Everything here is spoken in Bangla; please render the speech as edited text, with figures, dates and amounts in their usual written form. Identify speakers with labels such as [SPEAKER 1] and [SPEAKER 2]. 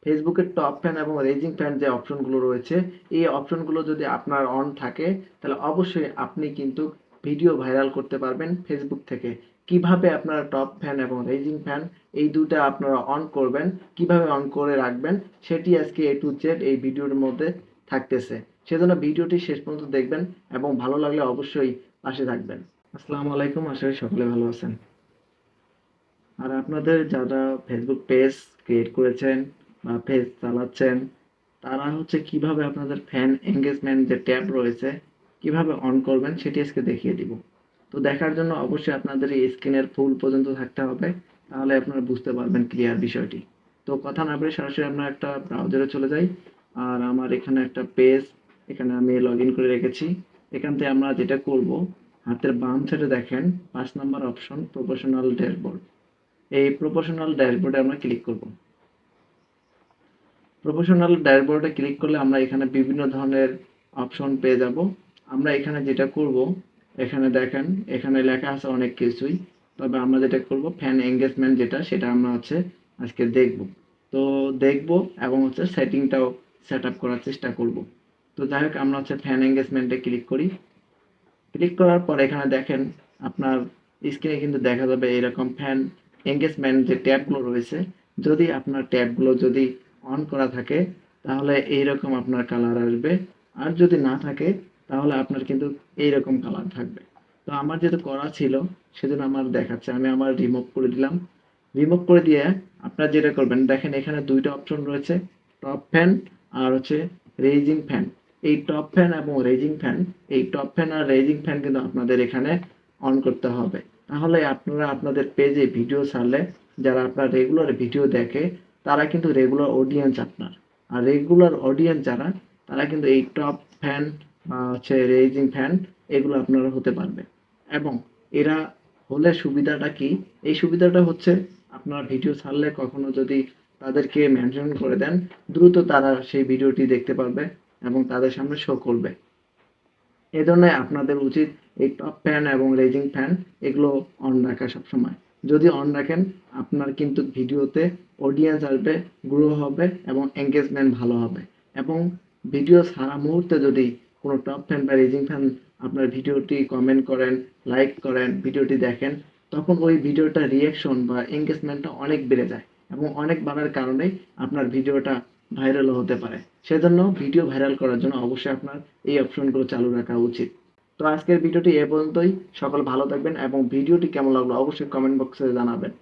[SPEAKER 1] ফেসবুকের টপ ফ্যান এবং রেজিং ফ্যান যে অপশনগুলো রয়েছে, এই অপশনগুলো যদি আপনার অন থাকে তাহলে অবশ্যই আপনি কিন্তু ভিডিও ভাইরাল করতে পারবেন ফেসবুক থেকে। কিভাবে আপনারা টপ ফ্যান এবং রেজিং ফ্যান এই দুটা আপনারা অন করবেন, কিভাবে অন করে রাখবেন সেটি আজকে A to Z এই ভিডিওর মধ্যে থাকতেছে। সেজন্য ভিডিওটি শেষ পর্যন্ত দেখবেন এবং ভালো লাগলে অবশ্যই পাশে থাকবেন। আসসালামু আলাইকুম, আশা করি সকলে ভালো আছেন। আর আপনাদের যারা ফেসবুক পেজ ক্রিয়েট করেছেন বা পেজ চালাচ্ছেন, তারা হচ্ছে কিভাবে আপনাদের ফ্যান এঙ্গেজমেন্ট যে ট্যাব রয়েছে কিভাবে অন করবেন সেটি আজকে দেখিয়ে দিব। তো দেখার জন্য অবশ্যই আপনাদের এই স্ক্রিনের ফুল পর্যন্ত থাকতে হবে, তাহলে আপনারা বুঝতে পারবেন ক্লিয়ার বিষয়টি। তো কথা না বলে সরাসরি আমরা একটা ব্রাউজারে চলে যাই। আর আমার এখানে একটা পেজ, এখানে আমি লগ ইন করে রেখেছি। এখান থেকে আমরা যেটা করব, হাতের বাম সাইডে দেখেন 5 নম্বর অপশন প্রফেশনাল ড্যাশবোর্ড। এই প্রফেশনাল ড্যাশবোর্ডে আমরা ক্লিক করব। প্রফেশনাল ড্যাশবোর্ডে ক্লিক করলে আমরা এখানে বিভিন্ন ধরনের অপশন পেয়ে যাব। আমরা এখানে যেটা করব, এখানে দেখেন এখানে লেখা আছে অনেক কিছুই, তবে আমরা যেটা করব ফ্যান এঙ্গেজমেন্ট যেটা সেটা আমরা হচ্ছে আজকে দেখব। তো দেখব এবং হচ্ছে সেটিংটাও সেট আপ করার চেষ্টা করব। তো যাই হোক, আমরা হচ্ছে ফ্যান এঙ্গেজমেন্টে ক্লিক করি। ক্লিক করার পর এখানে দেখেন আপনার স্ক্রিনে কিন্তু দেখা যাবে এরকম ফ্যান এঙ্গেজমেন্ট যে ট্যাবগুলো রয়েছে, যদি আপনার ট্যাবগুলো যদি অন করা থাকে তাহলে এইরকম আপনার কালার আসবে, আর যদি না থাকে তাহলে আপনার কিন্তু এইরকম কালার থাকবে। তো আমার যেহেতু করা ছিল সেজন্য আমার দেখাচ্ছে, আমি আমার রিমুভ করে দিলাম। রিমুভ করে দিয়ে আপনারা যেটা করবেন, দেখেন এখানে দুইটা অপশন রয়েছে, টপ ফ্যান আর হচ্ছে রেজিং ফ্যান। এই টপ ফ্যান এবং রেজিং ফ্যান, এই টপ ফ্যান আর রেজিং ফ্যান কিন্তু আপনাদের এখানে অন করতে হবে। তাহলে আপনারা আপনাদের পেজে ভিডিও ছাড়লে যারা আপনার রেগুলার ভিডিও দেখে তারা কিন্তু রেগুলার অডিয়েন্স আপনার। আর রেগুলার অডিয়েন্স যারা, তারা কিন্তু এই টপ ফ্যান বা হচ্ছে রেজিং ফ্যান এগুলো আপনারা হতে পারবে। এবং এরা হলে সুবিধাটা কি? এই সুবিধাটা হচ্ছে আপনার ভিডিও ছাড়লে কখনো যদি তাদেরকে মেনশন করে দেন, দ্রুত তারা সেই ভিডিওটি দেখতে পারবে এবং তাদের সামনে শো করবে। এজন্য আপনাদের উচিত এই টপ ফ্যান এবং রেজিং ফ্যান এগুলো অন রাখা সবসময়। যদি অন রাখেন আপনার কিন্তু ভিডিওতে অডিয়েন্স আসবে, গ্রো হবে এবং এঙ্গেজমেন্ট ভালো হবে। এবং ভিডিও ছাড়া মুহূর্তে যদি কোনো টপ ফ্যান বা রেজিং ফ্যান আপনার ভিডিওটি কমেন্ট করেন, লাইক করেন, ভিডিওটি দেখেন, তখন ওই ভিডিওটার রিঅ্যাকশন বা এঙ্গেজমেন্টটা অনেক বেড়ে যায় এবং অনেক বাড়ার কারণে আপনার ভিডিওটা ভাইরালও হতে পারে। সেজন্য ভিডিও ভাইরাল করার জন্য অবশ্যই আপনার এই অপশনগুলো চালু রাখা উচিত। তো আজকের ভিডিওটি এ পর্যন্তই। সকল ভালো থাকবেন এবং ভিডিওটি কেমন লাগলো অবশ্যই কমেন্ট বক্সে জানাবেন।